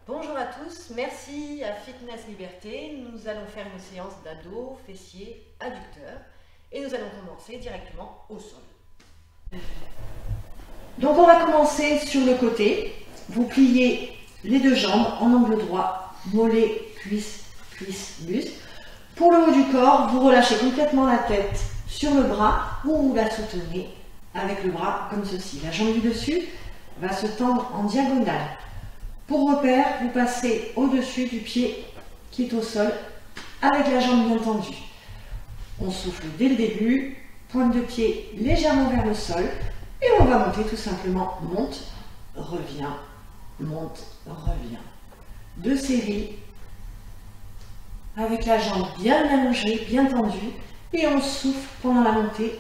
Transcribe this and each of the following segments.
Bonjour à tous, merci à Fitness Liberté. Nous allons faire une séance d'abdos, fessiers, adducteurs et nous allons commencer directement au sol. Donc on va commencer sur le côté. Vous pliez les deux jambes en angle droit, mollet, cuisse, cuisse, buste. Pour le haut du corps, vous relâchez complètement la tête sur le bras ou vous la soutenez avec le bras comme ceci. La jambe du dessus va se tendre en diagonale. Pour repère, vous passez au-dessus du pied qui est au sol avec la jambe bien tendue. On souffle dès le début, pointe de pied légèrement vers le sol et on va monter tout simplement. Monte, revient, monte, revient. 2 séries avec la jambe bien allongée, bien tendue et on souffle pendant la montée.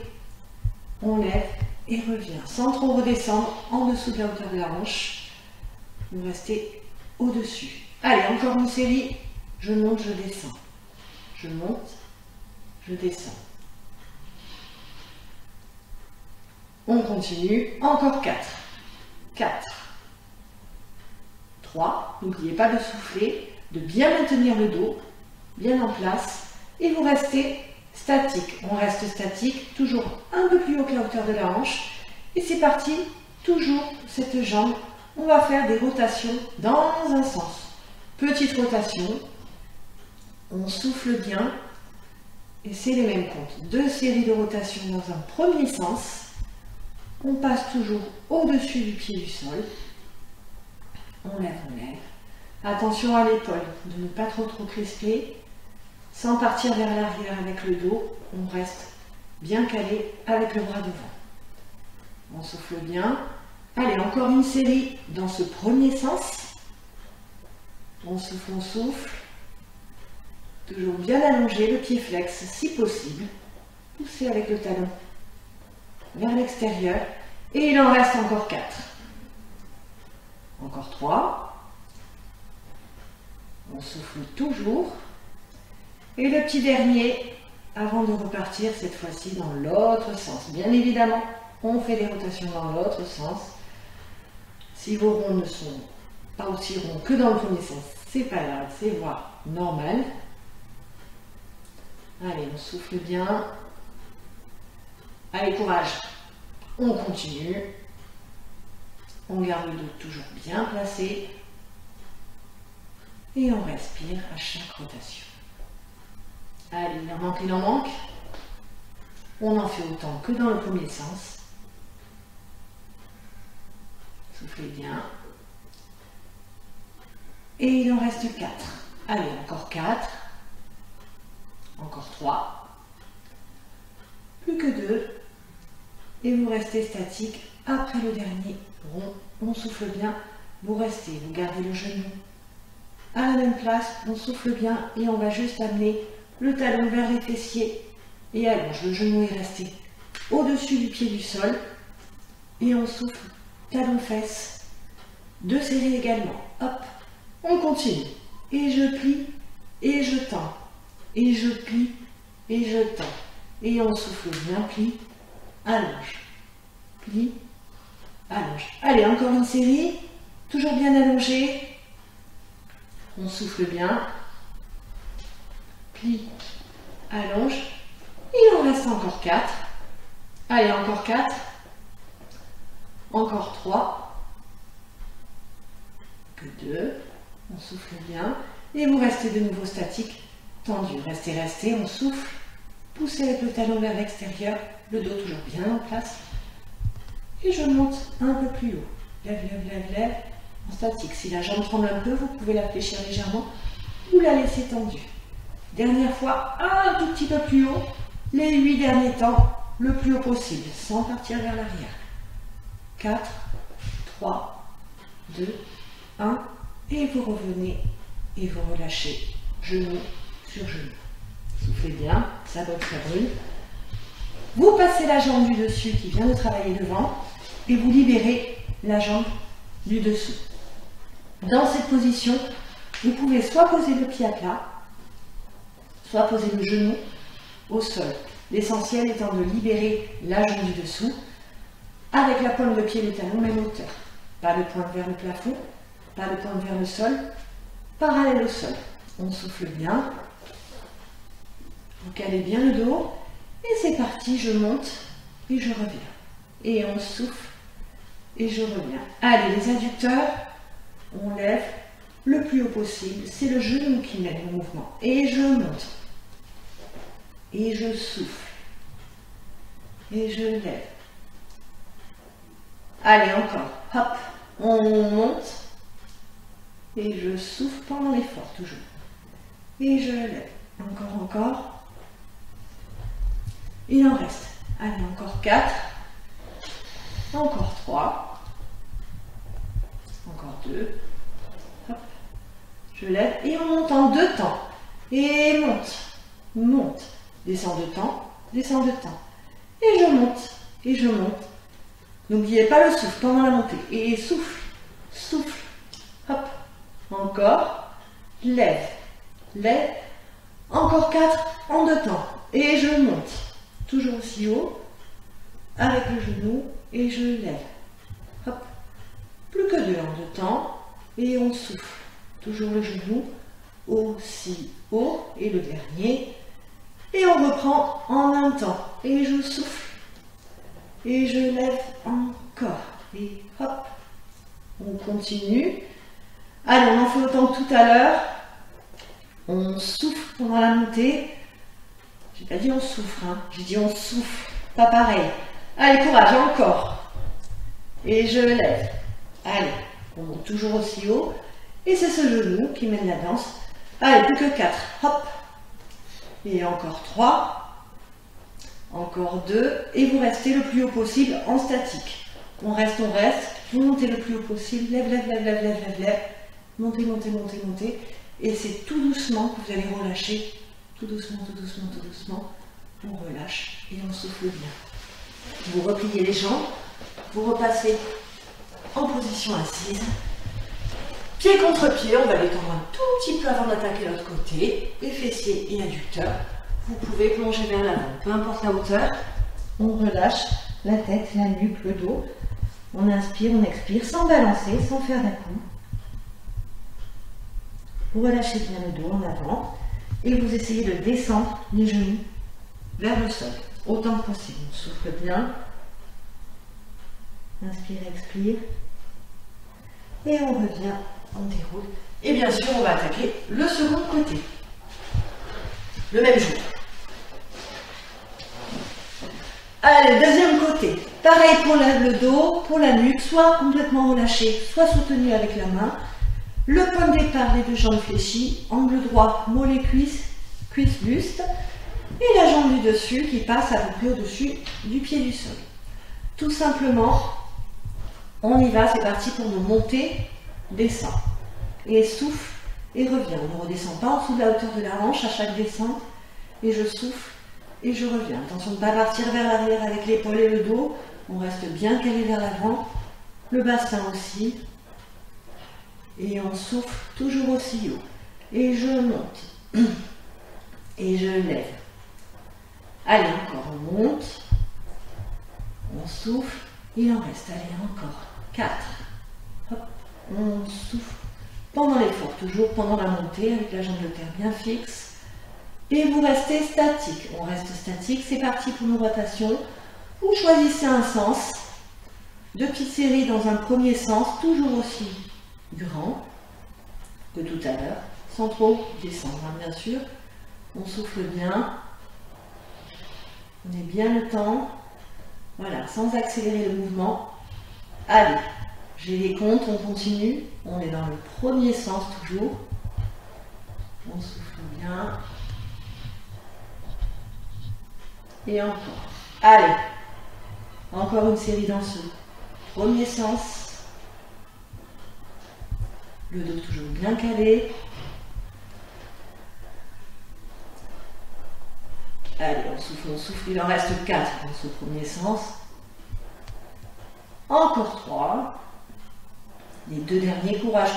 On lève et revient sans trop redescendre en dessous de la hauteur de la hanche. Vous restez au-dessus. Allez, encore une série. Je monte, je descends. Je monte, je descends. On continue. Encore 4. 4. 3. N'oubliez pas de souffler, de bien maintenir le dos, bien en place. Et vous restez statique. On reste statique, toujours un peu plus haut que la hauteur de la hanche. Et c'est parti. Toujours cette jambe. On va faire des rotations dans un sens. Petite rotation, on souffle bien et c'est les mêmes comptes. 2 séries de rotations dans un premier sens. On passe toujours au-dessus du pied du sol. On lève, on lève. Attention à l'épaule, de ne pas trop crisper. Sans partir vers l'arrière avec le dos, on reste bien calé avec le bras devant. On souffle bien. Allez, encore une série dans ce premier sens. On souffle, on souffle. Toujours bien allongé, le pied flex si possible. Poussez avec le talon vers l'extérieur. Et il en reste encore 4. Encore 3. On souffle toujours. Et le petit dernier, avant de repartir cette fois-ci dans l'autre sens. Bien évidemment, on fait des rotations dans l'autre sens. Si vos ronds ne sont pas aussi ronds que dans le premier sens, c'est pas grave, c'est voie normale. Allez, on souffle bien. Allez, courage. On continue. On garde le dos toujours bien placé. Et on respire à chaque rotation. Allez, il en manque, il en manque. On en fait autant que dans le premier sens. Soufflez bien. Et il en reste 4. Allez, encore 4. Encore 3. Plus que 2. Et vous restez statique. Après le dernier rond, on souffle bien. Vous restez, vous gardez le genou à la même place. On souffle bien et on va juste amener le talon vers les fessiers. Et allonge, le genou est resté au-dessus du pied du sol. Et on souffle. Talon-fesse, 2 séries également. Hop, on continue. Et je plie, et je tends. Et je plie, et je tends. Et on souffle bien, plie, allonge. Plie, allonge. Allez, encore une série. Toujours bien allongé. On souffle bien. Plie, allonge. Il en reste encore 4. Allez, encore 4. Encore 3, que 2, on souffle bien, et vous restez de nouveau statique, tendu, restez, restez, on souffle, poussez avec le talon vers l'extérieur, le dos toujours bien en place, et je monte un peu plus haut, lève, lève, lève, lève, en statique. Si la jambe tremble un peu, vous pouvez la fléchir légèrement, ou la laisser tendue. Dernière fois, un tout petit peu plus haut, les 8 derniers temps, le plus haut possible, sans partir vers l'arrière. 4, 3, 2, 1, et vous revenez et vous relâchez, genou sur genou. Soufflez bien, ça bloque, ça brûle. Vous passez la jambe du dessus qui vient de travailler devant et vous libérez la jambe du dessous. Dans cette position, vous pouvez soit poser le pied à plat, soit poser le genou au sol. L'essentiel étant de libérer la jambe du dessous avec la pointe de pied et le talon même hauteur. Pas de pointe vers le plafond. pas de pointe vers le sol, parallèle au sol. On souffle bien, vous calez bien le dos, et c'est parti, je monte et je reviens. Et on souffle et je reviens. Allez, les adducteurs, on lève le plus haut possible, c'est le genou qui mène le mouvement. Et je monte, et je souffle, et je lève. Allez, encore, hop, on monte, et je souffle pendant l'effort, toujours. Et je lève, encore. Il en reste, allez, encore 4, encore 3, encore 2, hop, je lève, et on monte en 2 temps, et monte, descend de temps, et je monte, n'oubliez pas le souffle pendant la montée, et souffle, hop, encore, lève, encore 4 en 2 temps, et je monte, toujours aussi haut, avec le genou, et je lève, hop, plus que 2 en 2 temps, et on souffle, toujours le genou, aussi haut, et le dernier, et on reprend en même temps, et je souffle, et je lève encore, et hop, on continue. Allez, on en fait autant que tout à l'heure, on souffle pendant la montée, j'ai pas dit on souffre, hein. J'ai dit on souffle, pas pareil. Allez, courage, encore, et je lève, allez, on monte toujours aussi haut, et c'est ce genou qui mène la danse. Allez, plus que 4, hop, et encore 3, encore 2, et vous restez le plus haut possible en statique. On reste, vous montez le plus haut possible, lève, montez, et c'est tout doucement que vous allez relâcher, tout doucement, on relâche et on souffle bien. Vous repliez les jambes, vous repassez en position assise, pied contre pied, on va les tendre un tout petit peu avant d'attaquer l'autre côté, et fessiers et adducteurs. Vous pouvez plonger vers l'avant, peu importe la hauteur. On relâche la tête, la nuque, le dos. On inspire, on expire, sans balancer, sans faire d'un-coup. Vous relâchez bien le dos en avant, et vous essayez de descendre les genoux vers le sol, autant que possible. On souffle bien. Inspire, expire. Et on revient, on déroule. Et bien sûr, on va attaquer le second côté. Le même jour. Allez, deuxième côté. Pareil pour le dos, pour la nuque, soit complètement relâché, soit soutenu avec la main. Le point de départ, les deux jambes fléchies, angle droit, mollet, cuisse, buste. Et la jambe du dessus qui passe à peu près au-dessus du pied du sol. Tout simplement, on y va, c'est parti pour nous monter, descend. Et souffle et revient. On ne redescend pas en dessous de la hauteur de la hanche à chaque descente. Et je souffle et je reviens. Attention de ne pas partir vers l'arrière avec l'épaule et le dos. On reste bien calé vers l'avant. Le bassin aussi. Et on souffle toujours aussi haut. Et je monte. Et je lève. Allez, encore, on monte. On souffle. Il en reste, allez, encore. 4. Hop, on souffle. Pendant l'effort, toujours pendant la montée, avec la jambe de terre bien fixe. Et vous restez statique. On reste statique, c'est parti pour nos rotations. Vous choisissez un sens. 2 petites séries dans un premier sens, toujours aussi grand que tout à l'heure, sans trop descendre, hein, bien sûr. On souffle bien. On est bien le temps. Voilà, sans accélérer le mouvement. Allez, j'ai les comptes, on continue. On est dans le premier sens toujours. On souffle bien. Et encore. Allez, encore une série dans ce premier sens. Le dos toujours bien calé. Allez, on souffle, il en reste 4 dans ce premier sens. Encore 3. Les 2 derniers, courage,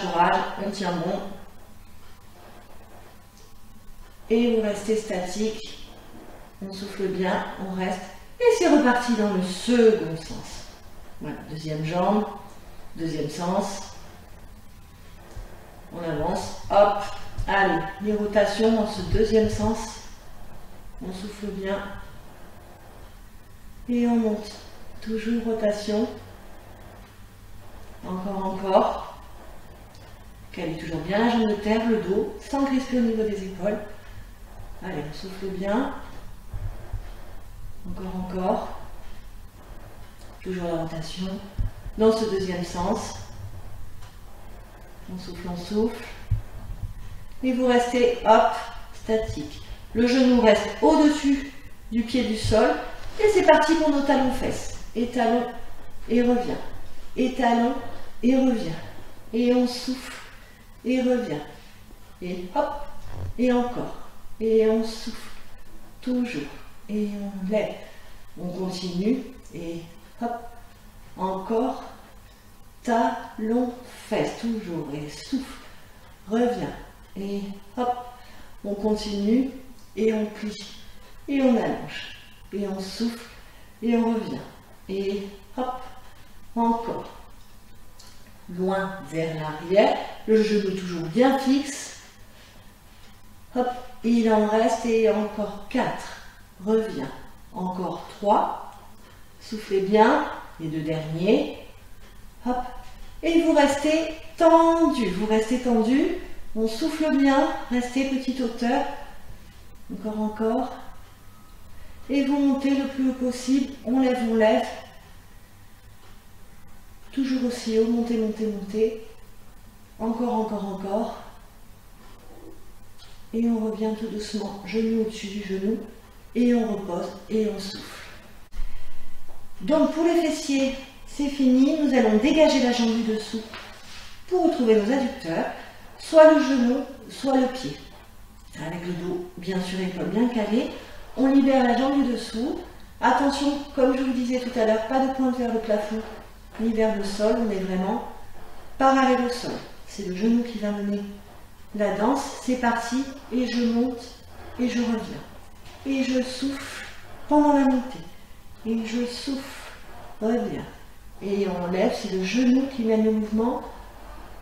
on tient bon. Et vous restez statique. On souffle bien, on reste. Et c'est reparti dans le second sens. Voilà, deuxième jambe, deuxième sens. On avance, hop, allez, les rotations dans ce deuxième sens. On souffle bien. Et on monte. Toujours rotation. Encore. Calez toujours bien la jambe de terre, le dos, sans crisper au niveau des épaules. Allez, on souffle bien. Encore. Toujours la rotation. Dans ce deuxième sens. On souffle. Et vous restez, hop, statique. Le genou reste au-dessus du pied du sol. Et c'est parti pour nos talons-fesses. Étalon et revient. Étalon et revient. Et on souffle et revient. Et hop, et encore. Et on souffle. Toujours. Et on lève. On continue. Et hop, encore. Talon, fesses. Toujours. Et souffle. Revient. Et hop, on continue. Et on plie. Et on allonge. Et on souffle. Et on revient. Et hop, encore. Loin vers l'arrière, le genou toujours bien fixe. Hop, il en reste et encore 4. Reviens. Encore 3. Soufflez bien. Les 2 derniers. Hop. Et vous restez tendu. Vous restez tendu. On souffle bien. Restez petite hauteur. Encore. Et vous montez le plus haut possible. On lève. Toujours aussi haut, montez. Encore. Et on revient tout doucement, genou au-dessus du genou. Et on repose et on souffle. Donc pour les fessiers, c'est fini. Nous allons dégager la jambe du dessous pour retrouver nos adducteurs. Soit le genou, soit le pied. Avec le dos, bien sûr, épaule bien calée. On libère la jambe du dessous. Attention, comme je vous disais tout à l'heure, pas de pointe vers le plafond ni vers le sol, on est vraiment parallèle au sol. C'est le genou qui va mener la danse. C'est parti, et je monte, et je reviens. Et je souffle pendant la montée. Et je souffle, reviens. Et on lève, c'est le genou qui mène le mouvement.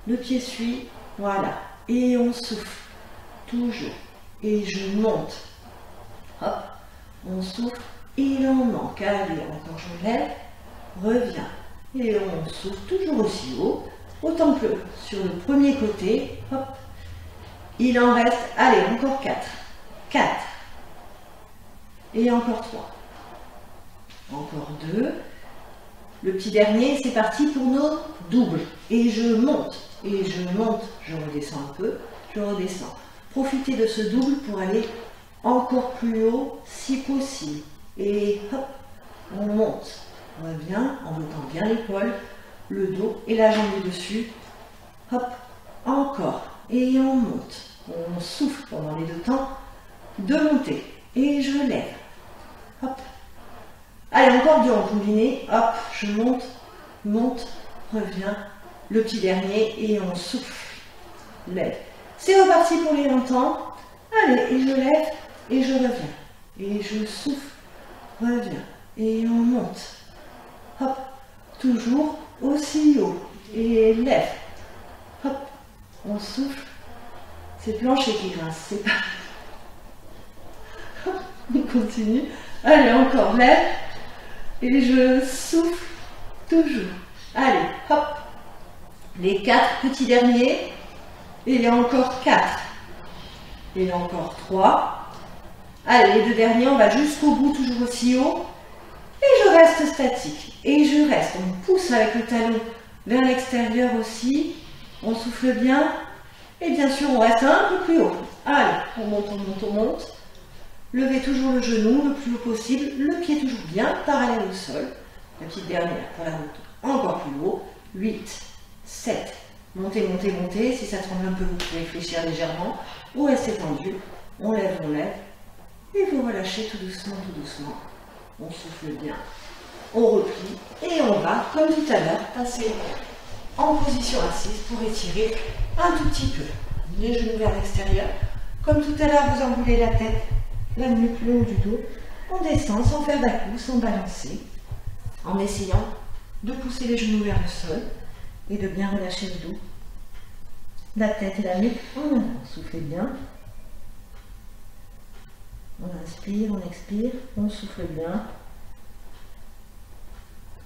Le pied suit, voilà. Et on souffle, toujours. Et je monte. Hop, on souffle, il en manque. Allez, encore je lève, reviens. Et on souffle toujours aussi haut, autant que sur le premier côté. Hop. Il en reste, allez, encore 4. 4. Et encore 3. Encore 2. Le petit dernier, c'est parti pour nos doubles. Et je monte, je redescends un peu, je redescends. Profitez de ce double pour aller encore plus haut si possible. Et hop, on monte. On revient en bloquant bien l'épaule, le dos et la jambe du dessus. Hop, encore. Et on monte. On souffle pendant les 2 temps de monter. Et je lève. Hop. Allez, encore 2 en combiné. Hop, je monte, reviens. Le petit dernier et on souffle. Lève. C'est reparti pour les longtemps. Allez, et je lève et je reviens. Et je souffle, reviens. Et on monte. Hop, toujours aussi haut. Et lève. Hop, on souffle. C'est le plancher qui grince, c'est pas... On continue. Allez, encore, lève. Et je souffle toujours. Allez, hop. Les 4 petits derniers. Et il y a encore 4. Et il y a encore 3. Allez, les 2 derniers, on va jusqu'au bout, toujours aussi haut. Et je reste statique. Et je reste. On pousse avec le talon vers l'extérieur aussi. On souffle bien. Et bien sûr, on reste un peu plus haut. Allez, on monte. Levez toujours le genou le plus haut possible. Le pied toujours bien parallèle au sol. La petite dernière pour la montée. Encore plus haut. 8, 7. Montez. Si ça tremble un peu, vous pouvez fléchir légèrement. Ou restez tendu. On lève. Et vous relâchez tout doucement. On souffle bien. On replie. Et on va, comme tout à l'heure, passer en position assise pour étirer un tout petit peu. Les genoux vers l'extérieur. Comme tout à l'heure, vous enroulez la tête, la nuque, le haut du dos. On descend sans faire d'à-coups, sans balancer. En essayant de pousser les genoux vers le sol et de bien relâcher le dos. la tête et la nuque en avant. Soufflez bien. On inspire, on expire, on souffle bien.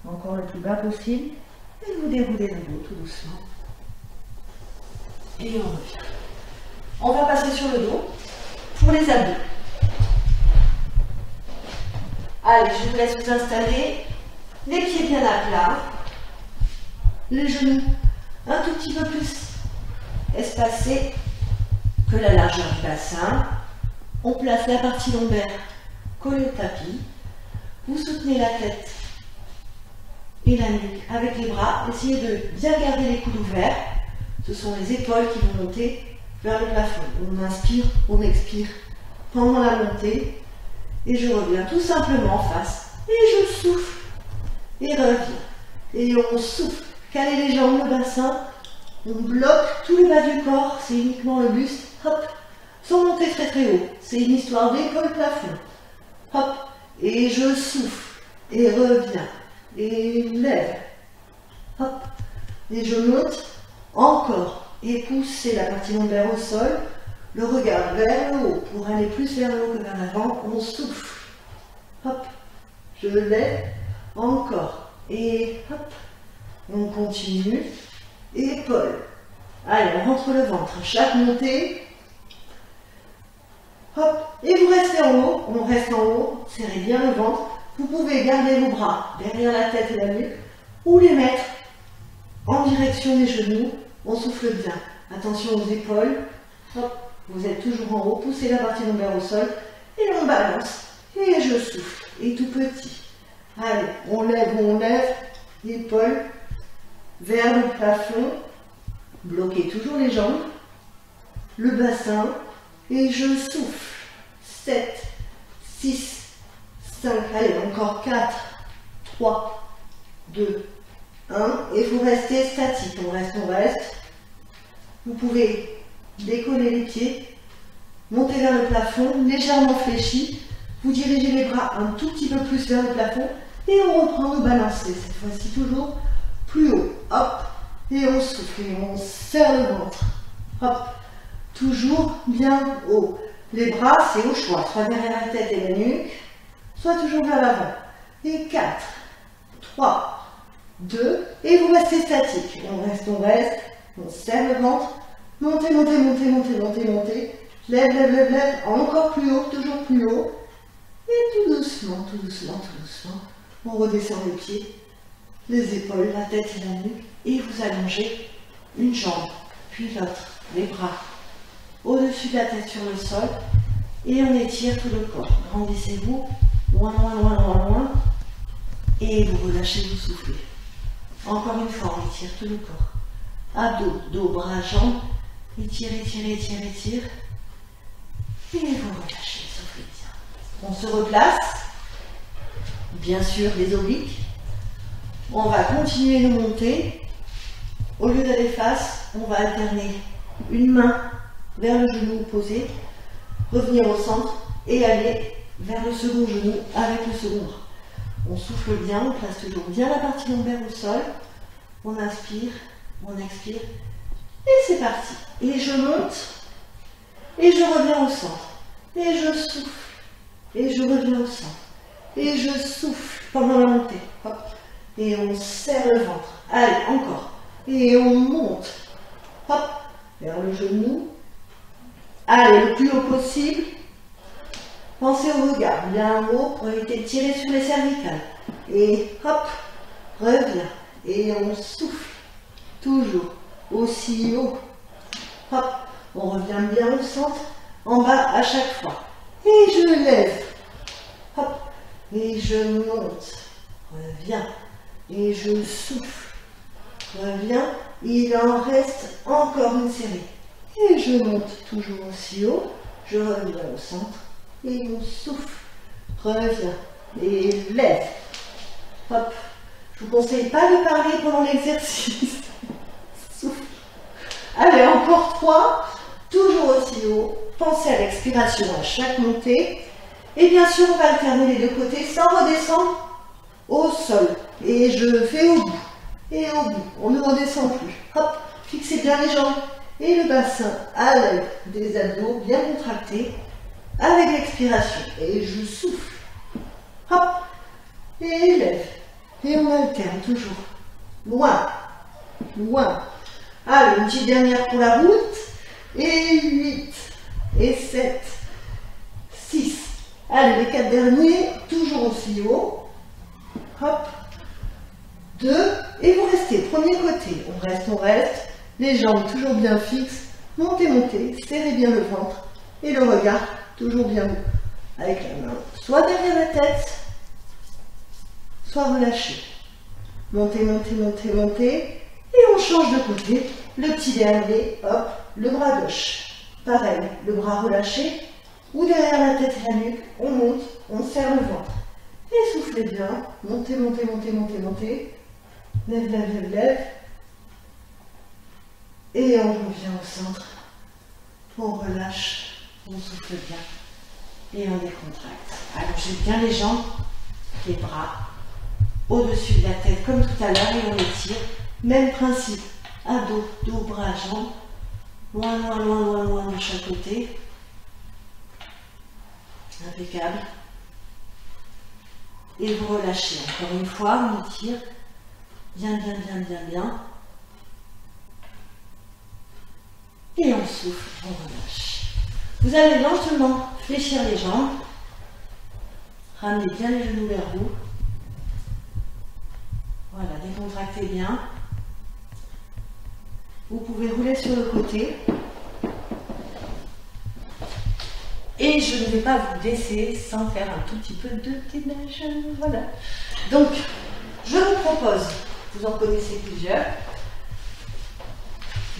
Encore le plus bas possible. Et vous déroulez le dos tout doucement. Et on revient. On va passer sur le dos pour les abdos. Allez, je vous laisse vous installer. Les pieds bien à plat. Les genoux un tout petit peu plus espacés que la largeur du bassin. On place la partie lombaire collée au tapis. Vous soutenez la tête et la nuque avec les bras. Essayez de bien garder les coudes ouverts. Ce sont les épaules qui vont monter vers le plafond. On inspire, on expire pendant la montée. Et je reviens tout simplement en face. Et je souffle. Et reviens. Et on souffle. Calez les jambes, le bassin. On bloque tout le bas du corps. C'est uniquement le buste. Hop. Sans monter très très haut. C'est une histoire d'épaule plafond. Hop. Et je souffle. Et reviens. Et lève. Hop. Et je monte. Encore. Et poussez la partie lombaire au sol. Le regard vers le haut. Pour aller plus vers le haut que vers l'avant. On souffle. Hop. Je lève. Encore. Et hop. On continue. Épaules. Allez, on rentre le ventre. Chaque montée. Hop. Et vous restez en haut. On reste en haut. Serrez bien le ventre. Vous pouvez garder vos bras derrière la tête et la nuque. Ou les mettre en direction des genoux. On souffle bien. Attention aux épaules. Hop. Vous êtes toujours en haut. Poussez la partie lombaire au sol. Et on balance. Et je souffle. Et tout petit. Allez, on lève. Épaules vers le plafond. Bloquez toujours les jambes. Le bassin. Et je souffle. 7, 6, 5. Allez, encore 4, 3, 2, 1. Et vous restez statique. On reste. Vous pouvez décoller les pieds. Monter vers le plafond. Légèrement fléchi. Vous dirigez les bras un tout petit peu plus vers le plafond. Et on reprend nous balancer. Cette fois-ci toujours plus haut. Hop. Et on souffle. Et on serre le ventre. Hop. Toujours bien haut. Les bras, c'est au choix. Soit derrière la tête et la nuque. Soit toujours vers l'avant. Et 4, 3, 2. Et vous restez statique. On reste. On serre le ventre. Montez. Lève. Encore plus haut. Toujours plus haut. Et tout doucement. On redescend les pieds, les épaules, la tête et la nuque. Et vous allongez une jambe, puis l'autre, les bras au-dessus de la tête sur le sol. Et on étire tout le corps. Grandissez-vous, loin. Et vous relâchez, vous soufflez. Encore une fois, on étire tout le corps. Abdos, dos, bras, jambes. Étire. Et vous relâchez, soufflez bien. On se replace. Bien sûr, les obliques. On va continuer de monter. Au lieu d'aller face, on va alterner une main vers le genou opposé, revenir au centre et aller vers le second genou avec le second bras. On souffle bien, on place toujours bien la partie lombaire au sol. On inspire, on expire. Et c'est parti. Et je monte. Et je reviens au centre. Et je souffle. Et je reviens au centre. Et je souffle pendant la montée. Hop. Et on serre le ventre. Allez, encore. Et on monte. Hop. Vers le genou. Allez, le plus haut possible. Pensez au regard. Bien haut pour éviter de tirer sur les cervicales. Et hop. Reviens. Et on souffle. Toujours aussi haut. Hop. On revient bien au centre. En bas à chaque fois. Et je lève. Hop. Et je monte. Reviens. Et je souffle. Reviens. Il en reste encore une série. Et je monte toujours aussi haut. Je reviens au centre. Et on souffle. Reviens. Et lève. Hop. Je vous conseille pas de parler pendant l'exercice. Souffle. Allez, encore 3. Toujours aussi haut. Pensez à l'expiration à chaque montée. Et bien sûr, on va alterner les deux côtés sans redescendre au sol. Et je fais au bout. Et au bout. On ne redescend plus. Hop. Fixez bien les jambes. Et le bassin à l'aide des abdos bien contractés avec l'expiration. Et je souffle. Hop. Et élève. Et on alterne toujours. Loin. Loin. Allez, une petite dernière pour la route. Et 8. Et 7. 6. Allez, les 4 derniers. Toujours aussi haut. Hop. 2. Et vous restez. Premier côté. On reste, on reste. Les jambes toujours bien fixes. Montez, montez. Serrez bien le ventre. Et le regard toujours bien haut. Avec la main soit derrière la tête, soit relâché. Montez, montez, montez, montez. Et on change de côté. Le petit dernier, hop, le bras gauche. Pareil, le bras relâché. Ou derrière la tête et la nuque, on monte, on serre le ventre. Et soufflez bien. Montez, montez, montez, montez, montez. Lève, lève, lève, lève. Et on revient au centre. On relâche. On souffle bien. Et on décontracte. Allongez bien les jambes, les bras au-dessus de la tête comme tout à l'heure et on étire. Même principe. Dos, dos, bras, jambes. Loin, loin, loin, loin, loin de chaque côté. Impeccable. Et vous relâchez. Encore une fois, on étire. Bien, bien, bien, bien, bien. Et on souffle, on relâche. Vous allez lentement fléchir les jambes. Ramenez bien les genoux vers vous. Voilà, décontractez bien. Vous pouvez rouler sur le côté. Et je ne vais pas vous laisser sans faire un tout petit peu de dénage. Voilà. Donc, je vous propose, vous en connaissez plusieurs,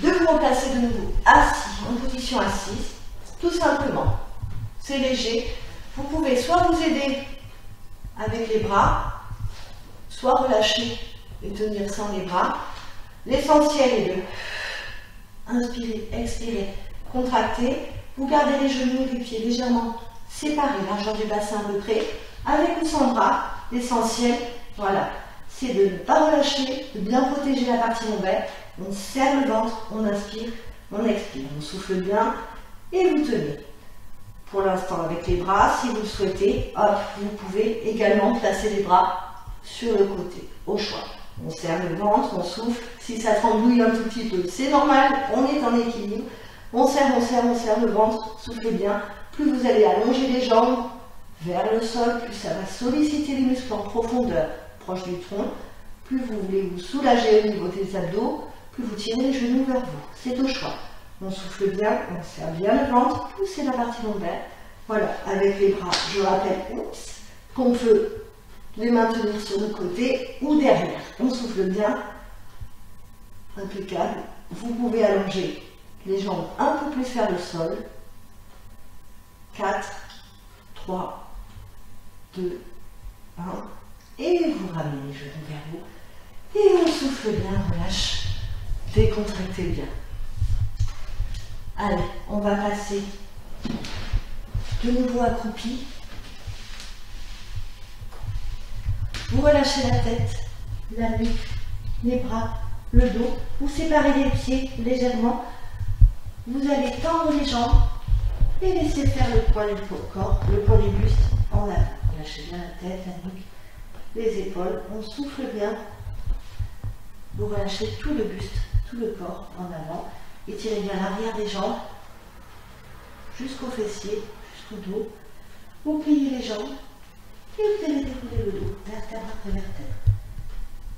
de vous replacer de nouveau assis, en position assise, tout simplement. C'est léger. Vous pouvez soit vous aider avec les bras, soit relâcher et tenir sans les bras. L'essentiel est de inspirer, expirer, contracter. Vous gardez les genoux et les pieds légèrement séparés, largeur du bassin à peu près, avec ou sans bras. L'essentiel, voilà, c'est de ne pas relâcher, de bien protéger la partie lombaire. On serre le ventre, on inspire, on expire. On souffle bien et vous tenez. Pour l'instant avec les bras, si vous le souhaitez, hop, vous pouvez également placer les bras sur le côté, au choix. On serre le ventre, on souffle. Si ça trembouille un tout petit peu, c'est normal, on est en équilibre. On serre, on serre, on serre le ventre, soufflez bien. Plus vous allez allonger les jambes vers le sol, plus ça va solliciter les muscles en profondeur, proche du tronc. Plus vous voulez vous soulager au niveau des abdos, plus vous tirez les genoux vers vous. C'est au choix. On souffle bien, on serre bien le ventre, poussez la partie lombaire. Voilà, avec les bras, je rappelle qu'on peut les maintenir sur le côté ou derrière. On souffle bien, impeccable. Vous pouvez allonger les jambes un peu plus vers le sol. 4, 3, 2, 1. Et vous ramenez les genoux vers vous. Et on souffle bien, relâche. Décontractez bien. Allez, on va passer de nouveau accroupi. Vous relâchez la tête, la nuque, les bras, le dos. Vous séparez les pieds légèrement. Vous allez tendre les jambes et laisser faire le poids du corps, le poids du buste en avant. Lâchez bien la tête, la nuque, les épaules. On souffle bien. Vous relâchez tout le buste, tout le corps en avant. Étirez bien l'arrière des jambes jusqu'aux fessiers, jusqu'au dos. Vous pliez les jambes et vous allez dérouler le dos, vertèbre après vertèbre.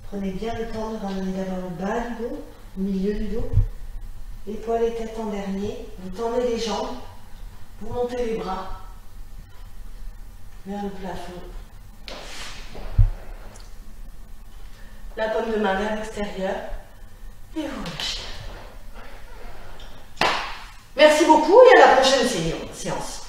Prenez bien le temps de ramener d'abord le bas du dos, le milieu du dos, épaules et tête en dernier. Vous tendez les jambes, vous montez les bras vers le plafond. La paume de main vers l'extérieur et vous relâchez. Merci beaucoup et à la prochaine séance.